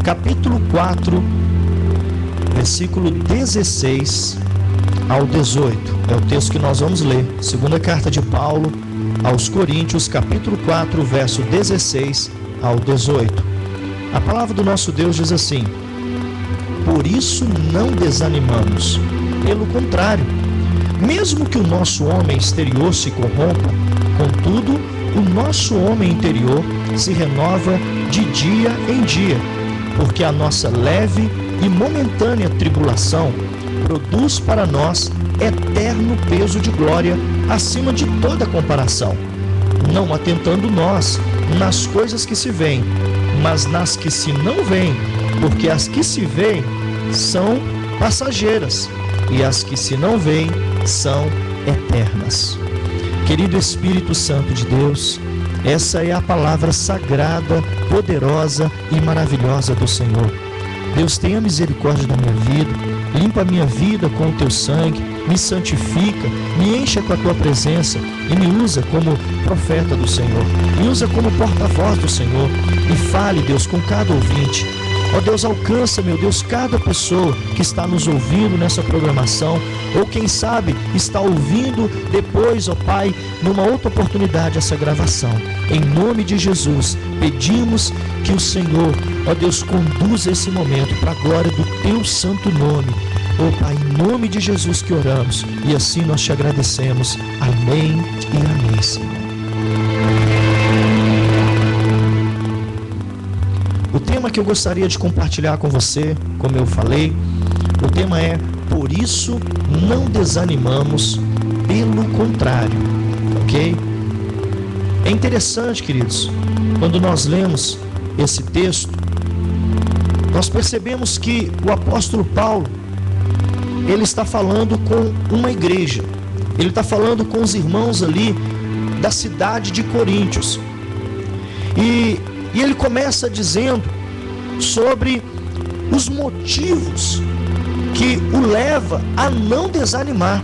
capítulo 4, versículo 16 ao 18. É o texto que nós vamos ler. Segunda carta de Paulo aos Coríntios, capítulo 4, verso 16 ao 18. A palavra do nosso Deus diz assim: por isso não desanimamos, pelo contrário, mesmo que o nosso homem exterior se corrompa, contudo, o nosso homem interior se renova de dia em dia, porque a nossa leve e momentânea tribulação produz para nós eterno peso de glória acima de toda comparação, não atentando nós nas coisas que se veem, mas nas que se não veem, porque as que se veem são passageiras e as que se não veem são eternas. Querido Espírito Santo de Deus, essa é a palavra sagrada, poderosa e maravilhosa do Senhor. Deus, tenha misericórdia da minha vida, limpa a minha vida com o teu sangue, me santifica, me encha com a tua presença e me usa como profeta do Senhor, me usa como porta-voz do Senhor e fale, Deus, com cada ouvinte. Ó Deus, alcança, meu Deus, cada pessoa que está nos ouvindo nessa programação, ou quem sabe está ouvindo depois, ó Pai, numa outra oportunidade essa gravação. Em nome de Jesus, pedimos que o Senhor, ó Deus, conduza esse momento para a glória do teu santo nome. Ó Pai, em nome de Jesus que oramos, e assim nós te agradecemos. Amém e amém, Senhor. O tema que eu gostaria de compartilhar com você, como eu falei, o tema é: por isso não desanimamos, pelo contrário, ok? É interessante, queridos, quando nós lemos esse texto, nós percebemos que o apóstolo Paulo, ele está falando com uma igreja, ele está falando com os irmãos ali da cidade de Coríntios, e ele começa dizendo sobre os motivos que o leva a não desanimar.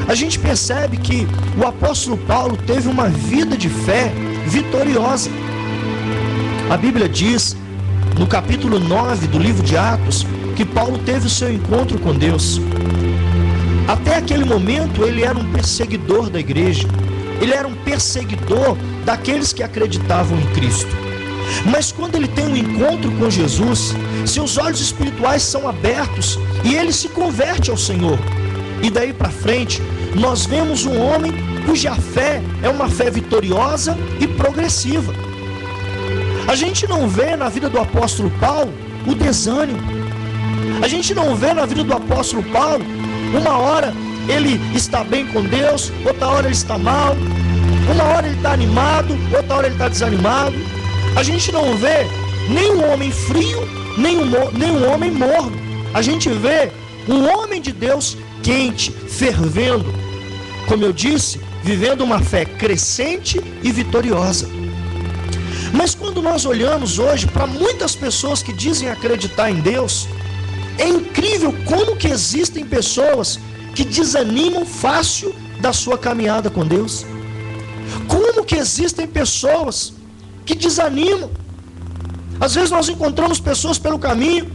A gente percebe que o apóstolo Paulo teve uma vida de fé vitoriosa. A Bíblia diz, no capítulo 9 do livro de Atos, que Paulo teve o seu encontro com Deus. Até aquele momento ele era um perseguidor da igreja, ele era um perseguidor daqueles que acreditavam em Cristo. Mas quando ele tem um encontro com Jesus, seus olhos espirituais são abertos e ele se converte ao Senhor. E daí para frente, nós vemos um homem cuja fé é uma fé vitoriosa e progressiva. A gente não vê na vida do apóstolo Paulo o desânimo. A gente não vê na vida do apóstolo Paulo, uma hora ele está bem com Deus, outra hora ele está mal, uma hora ele está animado, outra hora ele está desanimado. A gente não vê nem um homem frio, nem um homem morno. A gente vê um homem de Deus quente, fervendo, como eu disse, vivendo uma fé crescente e vitoriosa. Mas quando nós olhamos hoje para muitas pessoas que dizem acreditar em Deus, é incrível como que existem pessoas que desanimam fácil da sua caminhada com Deus. Como que existem pessoas que desanimam. Às vezes nós encontramos pessoas pelo caminho.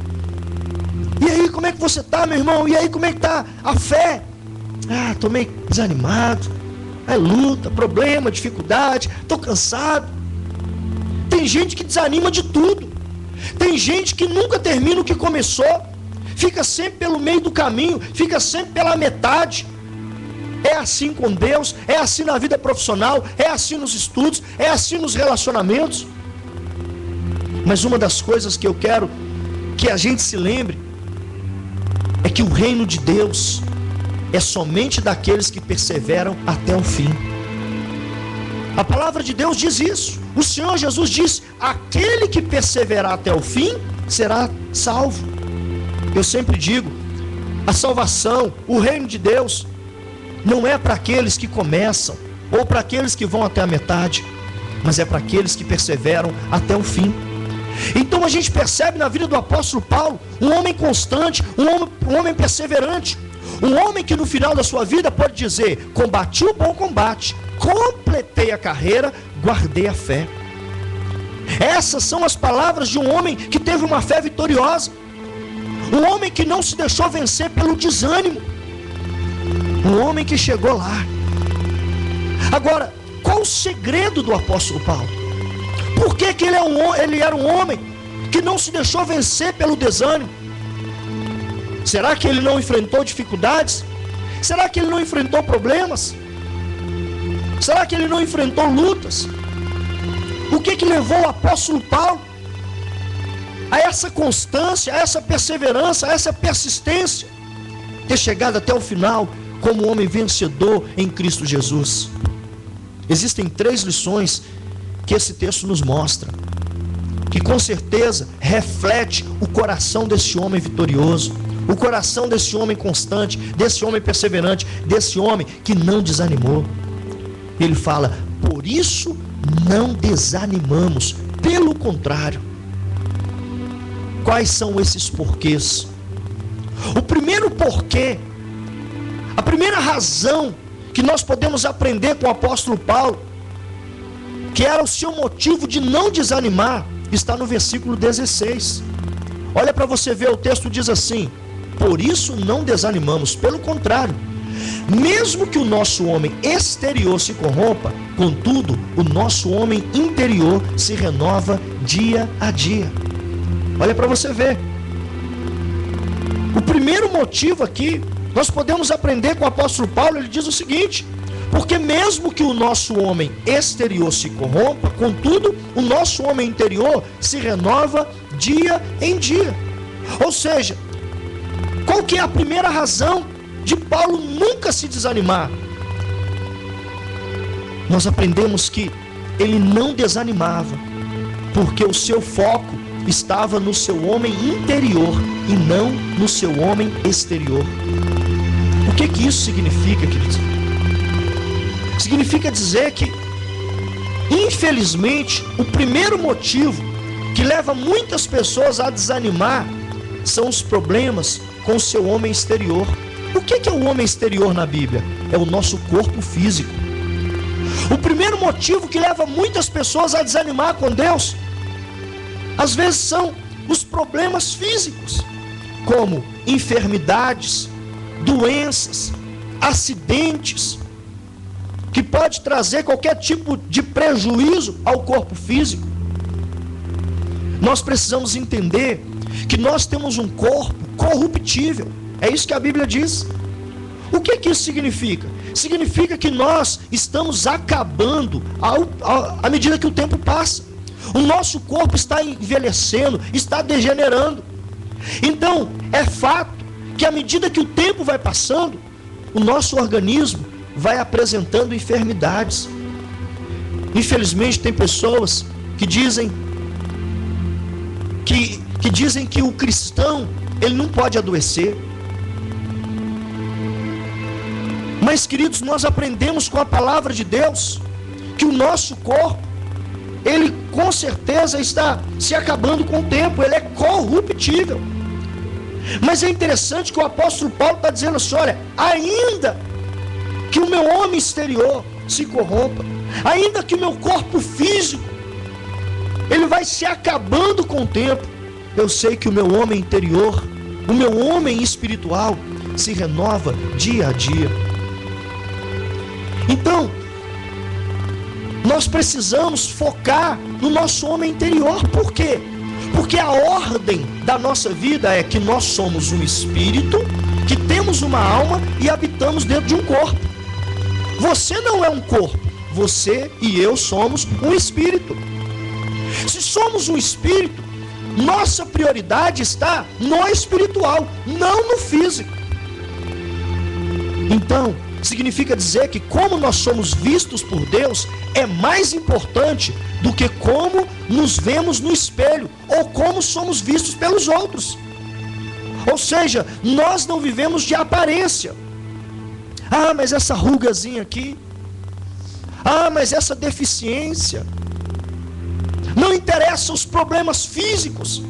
E aí, como é que você está, meu irmão? E aí, como é que está a fé? Ah, estou meio desanimado. É luta, problema, dificuldade, estou cansado. Tem gente que desanima de tudo. Tem gente que nunca termina o que começou. Fica sempre pelo meio do caminho, fica sempre pela metade. É assim com Deus, é assim na vida profissional, é assim nos estudos, é assim nos relacionamentos. Mas uma das coisas que eu quero que a gente se lembre é que o reino de Deus é somente daqueles que perseveram até o fim. A palavra de Deus diz isso. O Senhor Jesus diz: aquele que perseverar até o fim será salvo. Eu sempre digo, a salvação, o reino de Deus não é para aqueles que começam ou para aqueles que vão até a metade, mas é para aqueles que perseveram até o fim. Então a gente percebe na vida do apóstolo Paulo um homem constante, um homem perseverante, um homem que no final da sua vida pode dizer: combati o bom combate, completei a carreira, guardei a fé. Essas são as palavras de um homem que teve uma fé vitoriosa. Um homem que não se deixou vencer pelo desânimo. Um homem que chegou lá. Agora, qual o segredo do apóstolo Paulo? Por que ele era um homem que não se deixou vencer pelo desânimo? Será que ele não enfrentou dificuldades? Será que ele não enfrentou problemas? Será que ele não enfrentou lutas? O que levou o apóstolo Paulo a essa constância, a essa perseverança, a essa persistência, ter chegado até o final como um homem vencedor em Cristo Jesus? Existem 3 lições que esse texto nos mostra, que com certeza reflete o coração desse homem vitorioso, o coração desse homem constante, desse homem perseverante, desse homem que não desanimou. Ele fala: por isso não desanimamos, pelo contrário. Quais são esses porquês? O primeiro porquê, a primeira razão que nós podemos aprender com o apóstolo Paulo, que era o seu motivo de não desanimar, está no versículo 16. Olha para você ver, o texto diz assim: por isso não desanimamos, pelo contrário, mesmo que o nosso homem exterior se corrompa, contudo, o nosso homem interior se renova dia a dia. Olha para você ver. O primeiro motivo aqui, nós podemos aprender com o apóstolo Paulo. Ele diz o seguinte: porque mesmo que o nosso homem exterior se corrompa, contudo, o nosso homem interior se renova dia em dia. Ou seja, qual que é a primeira razão de Paulo nunca se desanimar? Nós aprendemos que ele não desanimava, porque o seu foco estava no seu homem interior e não no seu homem exterior. O que isso significa, queridos? Significa dizer que, infelizmente, o primeiro motivo que leva muitas pessoas a desanimar são os problemas com o seu homem exterior. O que é o homem exterior na Bíblia? É o nosso corpo físico. O primeiro motivo que leva muitas pessoas a desanimar com Deus, às vezes, são os problemas físicos, como enfermidades, doenças, acidentes, que pode trazer qualquer tipo de prejuízo ao corpo físico. Nós precisamos entender que nós temos um corpo corruptível. É isso que a Bíblia diz. O que isso significa? Significa que nós estamos acabando à medida que o tempo passa. O nosso corpo está envelhecendo, está degenerando. Então, é fato que à medida que o tempo vai passando, o nosso organismo vai apresentando enfermidades. Infelizmente, tem pessoas que dizem que o cristão, ele não pode adoecer. Mas, queridos, nós aprendemos com a palavra de Deus que o nosso corpo, ele com certeza está se acabando com o tempo, ele é corruptível. Mas é interessante que o apóstolo Paulo está dizendo assim: olha, ainda que o meu homem exterior se corrompa, ainda que o meu corpo físico, ele vai se acabando com o tempo, eu sei que o meu homem interior, o meu homem espiritual, se renova dia a dia. Então, nós precisamos focar no nosso homem interior. Por quê? Porque a ordem da nossa vida é que nós somos um espírito, que temos uma alma e habitamos dentro de um corpo. Você não é um corpo, você e eu somos um espírito. Se somos um espírito, nossa prioridade está no espiritual, não no físico. Então, significa dizer que como nós somos vistos por Deus é mais importante do que como nos vemos no espelho ou como somos vistos pelos outros. Ou seja, nós não vivemos de aparência. Ah, mas essa rugazinha aqui. Ah, mas essa deficiência. Não interessa os problemas físicos,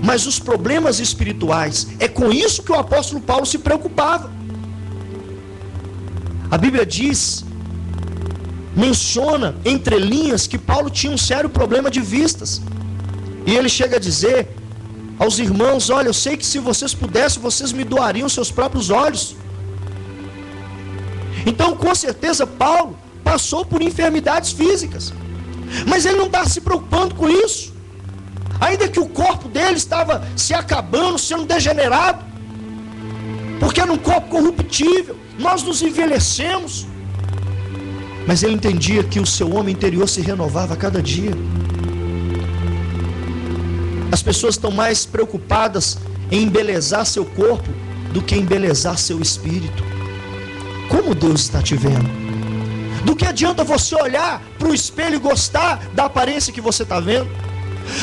mas os problemas espirituais. É com isso que o apóstolo Paulo se preocupava. A Bíblia diz menciona entre linhas que Paulo tinha um sério problema de vistas. E ele chega a dizer aos irmãos: olha, eu sei que se vocês pudessem, vocês me doariam seus próprios olhos. Então, com certeza, Paulo passou por enfermidades físicas, mas ele não está se preocupando com isso. Ainda que o corpo dele estava se acabando, sendo degenerado, porque era um corpo corruptível, nós nos envelhecemos, mas ele entendia que o seu homem interior se renovava a cada dia. As pessoas estão mais preocupadas em embelezar seu corpo do que embelezar seu espírito. Como Deus está te vendo? Do que adianta você olhar para o espelho e gostar da aparência que você está vendo?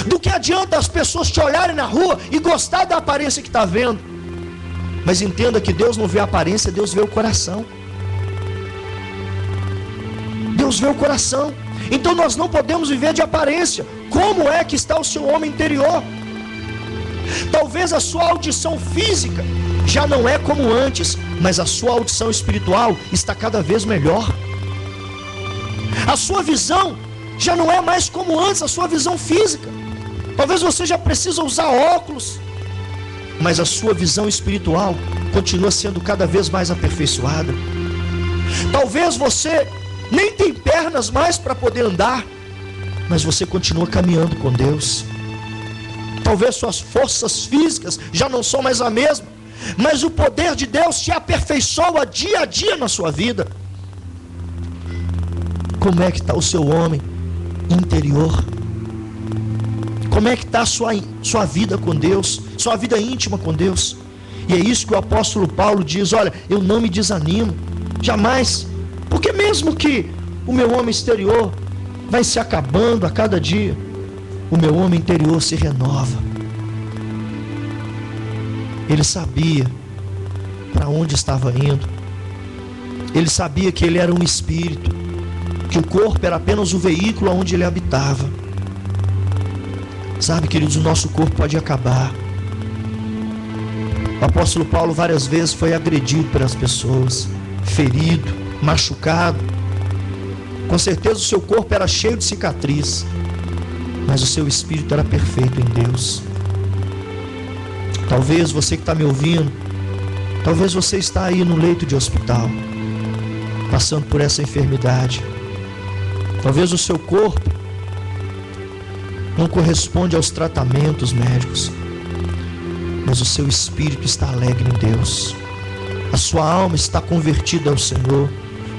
Do que adianta as pessoas te olharem na rua e gostar da aparência que está vendo? Mas entenda que Deus não vê a aparência, Deus vê o coração. Deus vê o coração. Então nós não podemos viver de aparência. Como é que está o seu homem interior? Talvez a sua audição física já não é como antes, mas a sua audição espiritual está cada vez melhor. A sua visão já não é mais como antes, a sua visão física. Talvez você já precisa usar óculos, mas a sua visão espiritual continua sendo cada vez mais aperfeiçoada. Talvez você nem tem pernas mais para poder andar, mas você continua caminhando com Deus. Talvez suas forças físicas já não são mais a mesma, mas o poder de Deus te aperfeiçoa dia a dia na sua vida. Como é que está o seu homem interior? Como é que está a sua vida com Deus, sua vida íntima com Deus? E é isso que o apóstolo Paulo diz: olha, eu não me desanimo, jamais, porque mesmo que o meu homem exterior vai se acabando a cada dia, o meu homem interior se renova. Ele sabia para onde estava indo, ele sabia que ele era um espírito, que o corpo era apenas o veículo onde ele habitava. Sabe, queridos, o nosso corpo pode acabar. O apóstolo Paulo várias vezes foi agredido pelas pessoas, ferido, machucado. Com certeza o seu corpo era cheio de cicatriz, mas o seu espírito era perfeito em Deus. Talvez você que está me ouvindo, talvez você está aí no leito de hospital, passando por essa enfermidade. Talvez o seu corpo não corresponde aos tratamentos médicos, mas o seu espírito está alegre em Deus. A sua alma está convertida ao Senhor.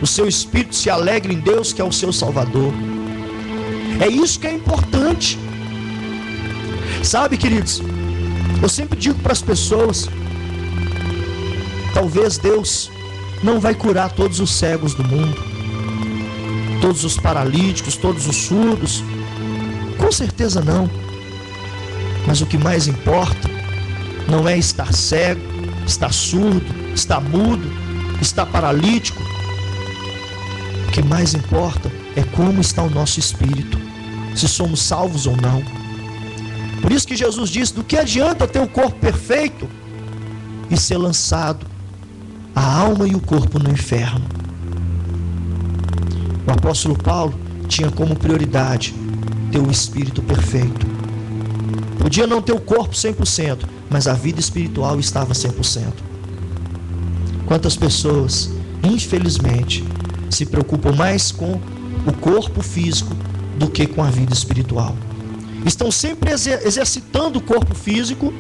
O seu espírito se alegra em Deus, que é o seu Salvador. É isso que é importante. Sabe, queridos, eu sempre digo para as pessoas: talvez Deus não vai curar todos os cegos do mundo, todos os paralíticos, todos os surdos. Com certeza não. Mas o que mais importa não é estar cego, estar surdo, estar mudo, estar paralítico. O que mais importa é como está o nosso espírito, se somos salvos ou não. Por isso que Jesus disse: do que adianta ter o corpo perfeito e ser lançado a alma e o corpo no inferno? O apóstolo Paulo tinha como prioridade ter o espírito perfeito. Podia não ter o corpo 100%, mas a vida espiritual estava 100%. Quantas pessoas, infelizmente, se preocupam mais com o corpo físico do que com a vida espiritual? Estão sempre exercitando o corpo físico,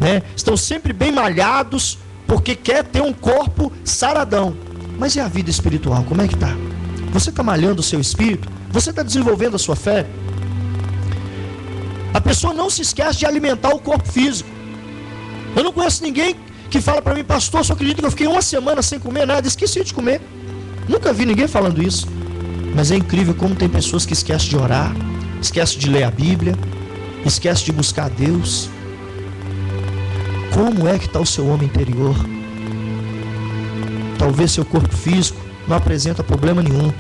né? Estão sempre bem malhados, porque quer ter um corpo saradão. Mas e a vida espiritual, como é que está? Você está malhando o seu espírito? Você está desenvolvendo a sua fé? A pessoa não se esquece de alimentar o corpo físico. Eu não conheço ninguém que fala para mim: pastor, só acredito que eu fiquei uma semana sem comer nada, esqueci de comer. Nunca vi ninguém falando isso. Mas é incrível como tem pessoas que esquecem de orar, esquecem de ler a Bíblia, esquecem de buscar a Deus. Como é que está o seu homem interior? Talvez seu corpo físico não apresenta problema nenhum,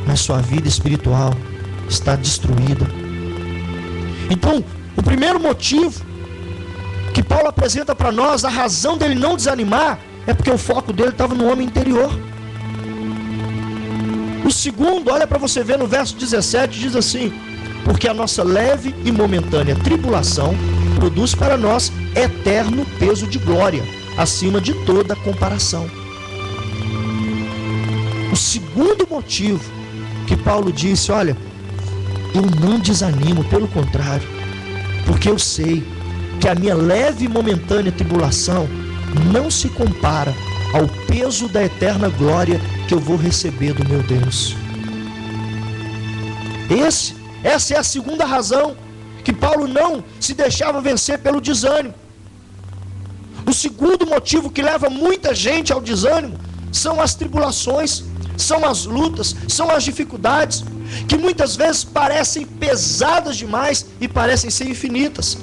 mas sua vida espiritual está destruída. Então, o primeiro motivo que Paulo apresenta para nós, a razão dele não desanimar, é porque o foco dele estava no homem interior. O segundo, olha para você ver no verso 17, diz assim: porque a nossa leve e momentânea tribulação produz para nós eterno peso de glória, acima de toda comparação. O segundo motivo que Paulo disse: olha, eu não desanimo, pelo contrário, porque eu sei que a minha leve e momentânea tribulação não se compara ao peso da eterna glória que eu vou receber do meu Deus. Essa é a segunda razão que Paulo não se deixava vencer pelo desânimo. O segundo motivo que leva muita gente ao desânimo são as tribulações, são as lutas, são as dificuldades, que muitas vezes parecem pesadas demais e parecem ser infinitas.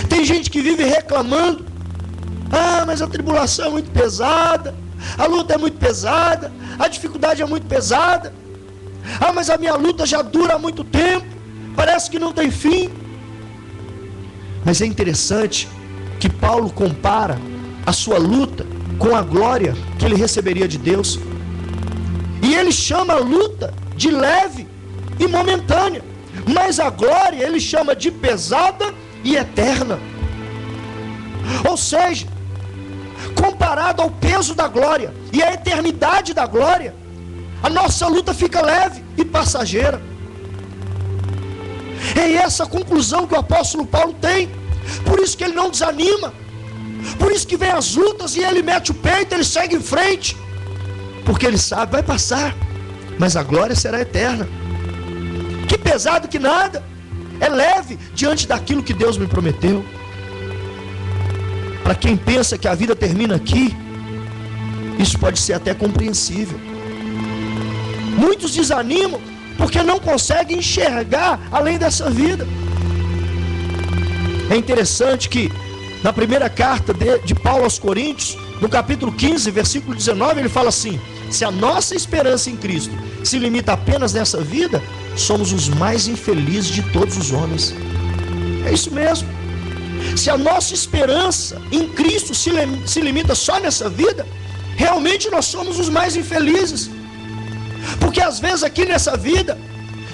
Tem gente que vive reclamando: ah, mas a tribulação é muito pesada, a luta é muito pesada, a dificuldade é muito pesada. Ah, mas a minha luta já dura há muito tempo, parece que não tem fim. Mas é interessante que Paulo compara a sua luta com a glória que ele receberia de Deus. E ele chama a luta de leve e momentânea, mas a glória ele chama de pesada e eterna. Ou seja, comparado ao peso da glória e à eternidade da glória, a nossa luta fica leve e passageira. É essa a conclusão que o apóstolo Paulo tem. Por isso que ele não desanima, por isso que vem as lutas e ele mete o peito, ele segue em frente, porque ele sabe, vai passar, mas a glória será eterna. Que pesado que nada, é leve diante daquilo que Deus me prometeu. Para quem pensa que a vida termina aqui, isso pode ser até compreensível. Muitos desanimam porque não conseguem enxergar além dessa vida. É interessante que na primeira carta de Paulo aos Coríntios, no capítulo 15, versículo 19, ele fala assim: se a nossa esperança em Cristo se limita apenas nessa vida, somos os mais infelizes de todos os homens. É isso mesmo. Se a nossa esperança em Cristo se limita só nessa vida, realmente nós somos os mais infelizes. Porque às vezes aqui nessa vida,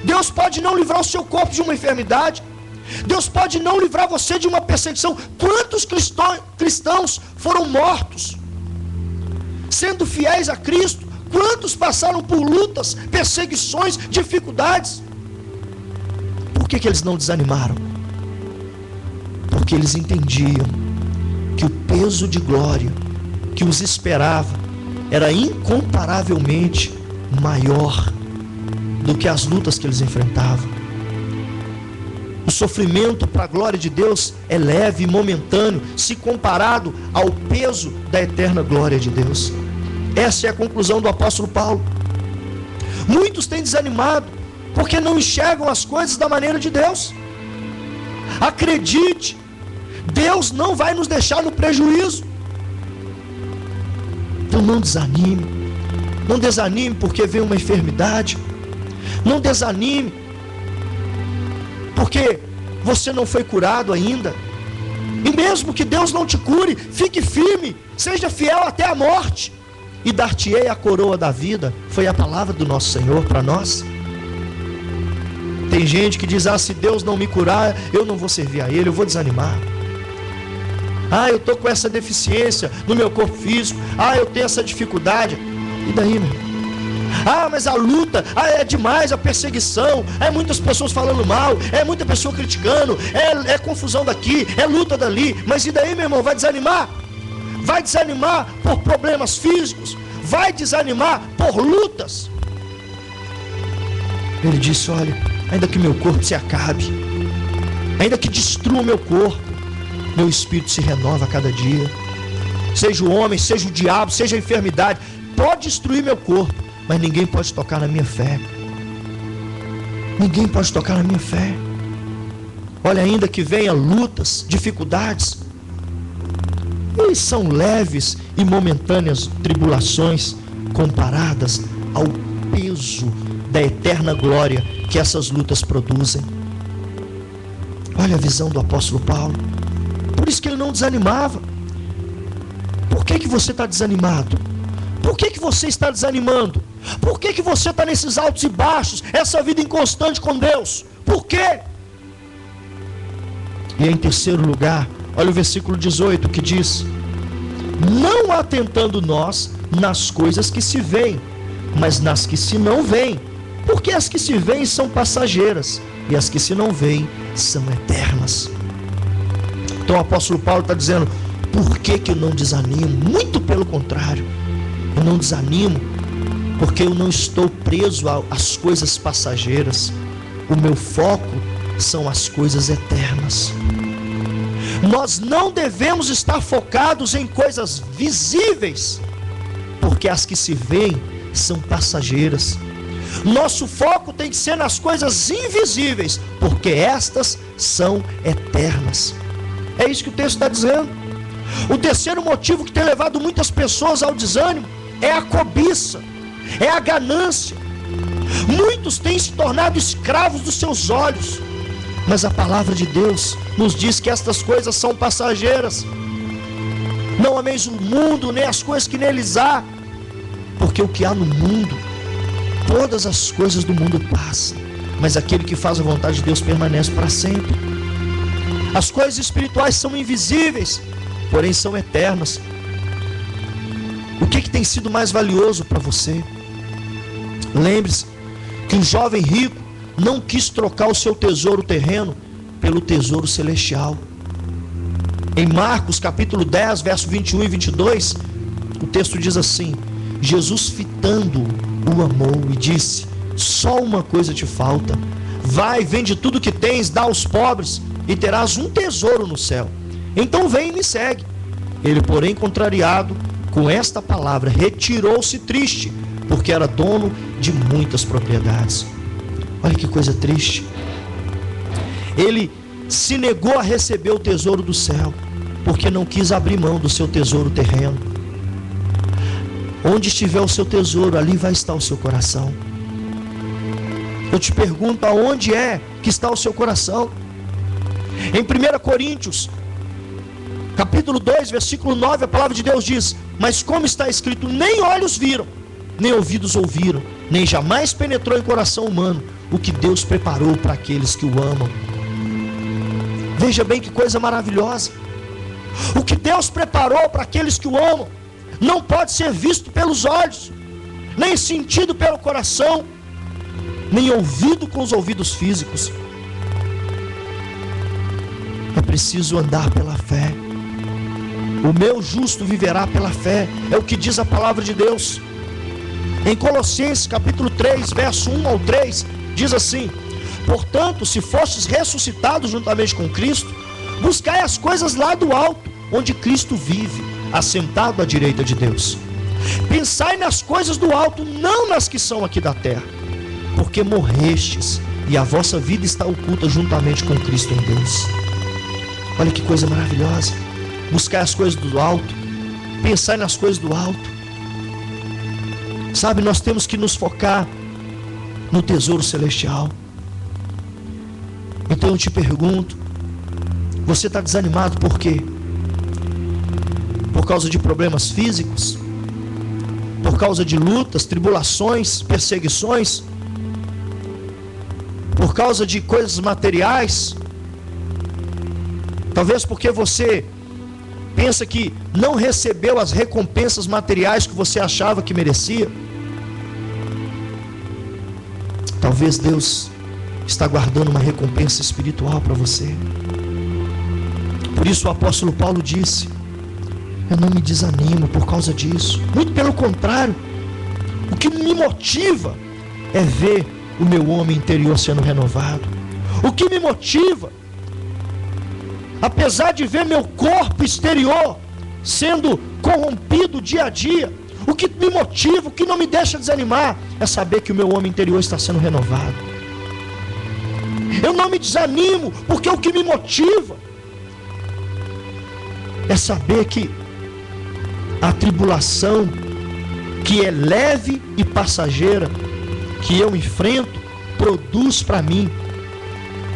Deus pode não livrar o seu corpo de uma enfermidade, Deus pode não livrar você de uma perseguição. Quantos cristãos foram mortos sendo fiéis a Cristo? Quantos passaram por lutas, perseguições, dificuldades? Por que eles não desanimaram? Porque eles entendiam que o peso de glória que os esperava era incomparavelmente maior do que as lutas que eles enfrentavam. O sofrimento para a glória de Deus é leve e momentâneo, se comparado ao peso da eterna glória de Deus. Essa é a conclusão do apóstolo Paulo. Muitos têm desanimado porque não enxergam as coisas da maneira de Deus. Acredite, Deus não vai nos deixar no prejuízo. Então não desanime. Não desanime porque vem uma enfermidade. Não desanime porque você não foi curado ainda. E mesmo que Deus não te cure, fique firme, seja fiel até a morte, e dar-te-ei a coroa da vida. Foi a palavra do nosso Senhor para nós. Tem gente que diz: ah, se Deus não me curar, eu não vou servir a Ele, eu vou desanimar. Ah, eu estou com essa deficiência no meu corpo físico. Ah, eu tenho essa dificuldade. E daí, meu irmão? Ah, mas a luta, é demais, a perseguição, é muitas pessoas falando mal, é muita pessoa criticando, é confusão daqui, é luta dali. Mas e daí, meu irmão? Vai desanimar? Vai desanimar por problemas físicos? Vai desanimar por lutas? Ele disse: olha, ainda que meu corpo se acabe, ainda que destrua o meu corpo, meu espírito se renova a cada dia. Seja o homem, seja o diabo, seja a enfermidade, pode destruir meu corpo, mas ninguém pode tocar na minha fé. Ninguém pode tocar na minha fé. Olha, ainda que venha lutas, dificuldades, eles são leves e momentâneas tribulações comparadas ao peso da eterna glória que essas lutas produzem. Olha a visão do apóstolo Paulo. Por isso que ele não desanimava. Por que você está desanimado? Por que você está desanimando? Por que você está nesses altos e baixos, essa vida inconstante com Deus? Por quê? E em terceiro lugar, olha o versículo 18 que diz: não atentando nós nas coisas que se veem, mas nas que se não veem, porque as que se veem são passageiras, e as que se não veem são eternas. Então o apóstolo Paulo está dizendo: por que eu não desanimo? Muito pelo contrário, eu não desanimo, porque eu não estou preso às coisas passageiras. O meu foco são as coisas eternas. Nós não devemos estar focados em coisas visíveis, porque as que se veem são passageiras. Nosso foco tem que ser nas coisas invisíveis, porque estas são eternas. É isso que o texto está dizendo. O terceiro motivo que tem levado muitas pessoas ao desânimo é a cobiça, é a ganância. Muitos têm se tornado escravos dos seus olhos, mas a palavra de Deus nos diz que estas coisas são passageiras. Não ameis o mundo, nem as coisas que neles há, porque o que há no mundo, todas as coisas do mundo passam, mas aquele que faz a vontade de Deus permanece para sempre. As coisas espirituais são invisíveis, porém são eternas. O que tem sido mais valioso para você? Lembre-se que um jovem rico não quis trocar o seu tesouro terreno pelo tesouro celestial. Em Marcos capítulo 10, verso 21 e 22, o texto diz assim: Jesus, fitando-o, o amou e disse: só uma coisa te falta, vai, vende tudo que tens, dá aos pobres, e terás um tesouro no céu. Então vem e me segue. Ele, porém, contrariado com esta palavra, retirou-se triste, porque era dono de muitas propriedades. Olha que coisa triste. Ele se negou a receber o tesouro do céu, porque não quis abrir mão do seu tesouro terreno. Onde estiver o seu tesouro, ali vai estar o seu coração. Eu te pergunto, aonde é que está o seu coração? Em 1 Coríntios capítulo 2, versículo 9, a palavra de Deus diz: mas como está escrito, nem olhos viram, nem ouvidos ouviram, nem jamais penetrou em coração humano o que Deus preparou para aqueles que o amam. Veja bem que coisa maravilhosa. O que Deus preparou para aqueles que o amam não pode ser visto pelos olhos, nem sentido pelo coração, nem ouvido com os ouvidos físicos. É preciso andar pela fé. O meu justo viverá pela fé, é o que diz a palavra de Deus. Em Colossenses capítulo 3, verso 1 ao 3, diz assim: portanto, se fostes ressuscitados juntamente com Cristo, buscai as coisas lá do alto, onde Cristo vive, assentado à direita de Deus. Pensai nas coisas do alto, não nas que são aqui da terra, porque morrestes, e a vossa vida está oculta juntamente com Cristo em Deus. Olha que coisa maravilhosa. Buscar as coisas do alto, pensar nas coisas do alto. Sabe, nós temos que nos focar no tesouro celestial. Então eu te pergunto, você está desanimado por quê? Por causa de problemas físicos? Por causa de lutas, tribulações, perseguições? Por causa de coisas materiais? Talvez porque você pensa que não recebeu as recompensas materiais que você achava que merecia. Talvez Deus está guardando uma recompensa espiritual para você. Por isso o apóstolo Paulo disse: eu não me desanimo por causa disso. Muito pelo contrário, o que me motiva é ver o meu homem interior sendo renovado. O que me motiva, apesar de ver meu corpo exterior sendo corrompido dia a dia, o que me motiva, o que não me deixa desanimar, é saber que o meu homem interior está sendo renovado. Eu não me desanimo, porque o que me motiva é saber que a tribulação, que é leve e passageira, que eu enfrento, produz para mim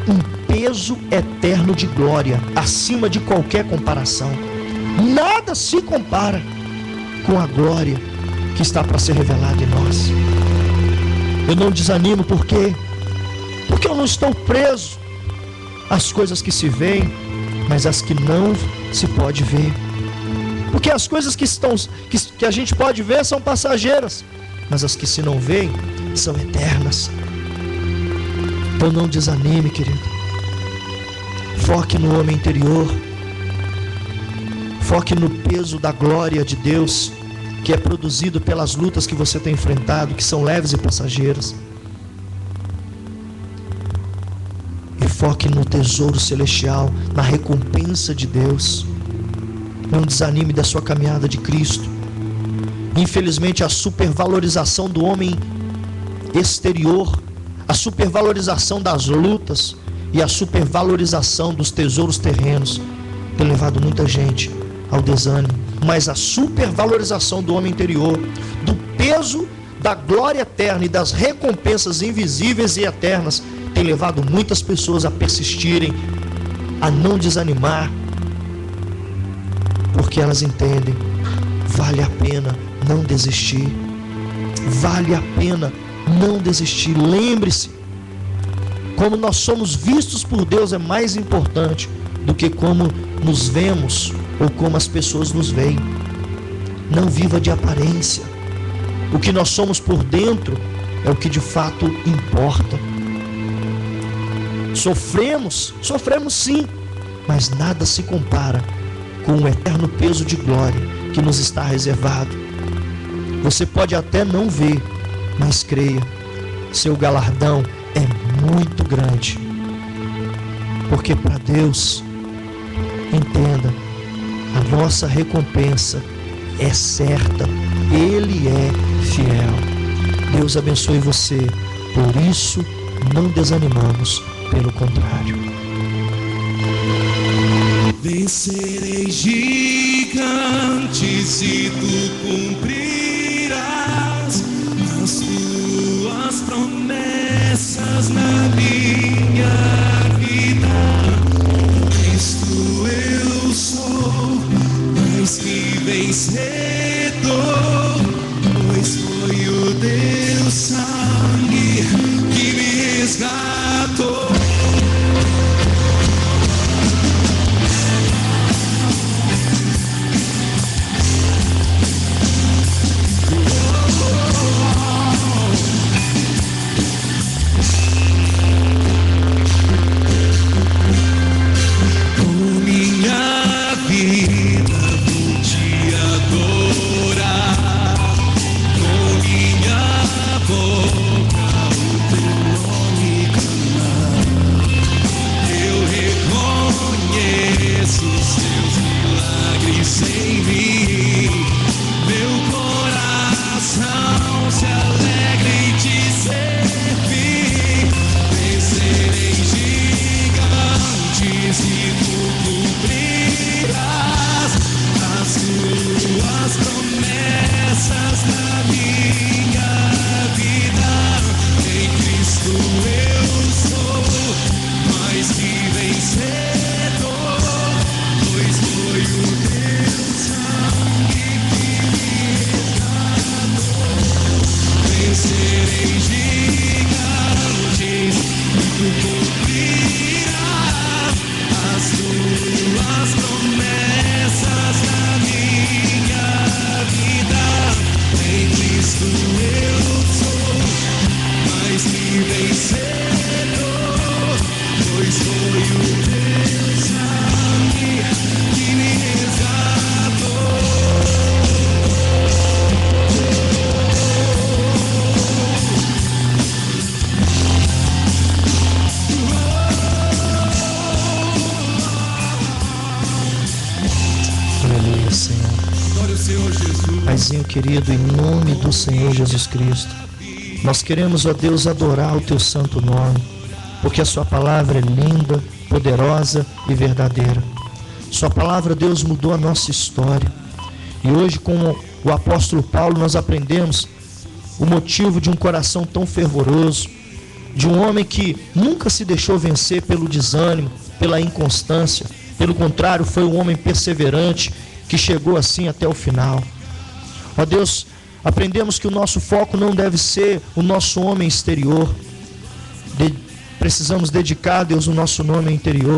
um peso eterno de glória, acima de qualquer comparação. Nada se compara com a glória que está para ser revelado em nós. Eu não desanimo, por quê? Porque eu não estou preso às coisas que se veem, mas às que não se pode ver. Porque as coisas que a gente pode ver são passageiras, mas as que se não veem são eternas. Então não desanime, querido. Foque no homem interior. Foque no peso da glória de Deus, que é produzido pelas lutas que você tem enfrentado, que são leves e passageiras. E foque no tesouro celestial, na recompensa de Deus. Não desanime da sua caminhada de Cristo. Infelizmente, a supervalorização do homem exterior, a supervalorização das lutas e a supervalorização dos tesouros terrenos tem levado muita gente ao desânimo. Mas a supervalorização do homem interior, do peso da glória eterna e das recompensas invisíveis e eternas, tem levado muitas pessoas a persistirem, a não desanimar, porque elas entendem: vale a pena não desistir, vale a pena não desistir. Lembre-se, como nós somos vistos por Deus é mais importante do que como nos vemos ou como as pessoas nos veem. Não viva de aparência. O que nós somos por dentro é o que de fato importa. Sofremos sim, mas nada se compara com o eterno peso de glória que nos está reservado. Você pode até não ver, mas creia, seu galardão é muito grande. Porque para Deus, entenda, a nossa recompensa é certa. Ele é fiel. Deus abençoe você. Por isso, não desanimamos. Pelo contrário. Vencerei gigantes e tu cumprirás as tuas promessas na minha vida. Cristo eu sou mais que vencedor, pois foi o teu sangue que me resgatou. Paizinho querido, em nome do Senhor Jesus Cristo, nós queremos, ó Deus, adorar o teu santo nome, porque a sua palavra é linda, poderosa e verdadeira. Sua palavra, Deus, mudou a nossa história. E hoje, com o apóstolo Paulo, nós aprendemos o motivo de um coração tão fervoroso, de um homem que nunca se deixou vencer pelo desânimo, pela inconstância. Pelo contrário, foi um homem perseverante que chegou assim até o final. Ó Deus, Aprendemos que o nosso foco não deve ser o nosso homem exterior. Precisamos dedicar a Deus o nosso homem interior.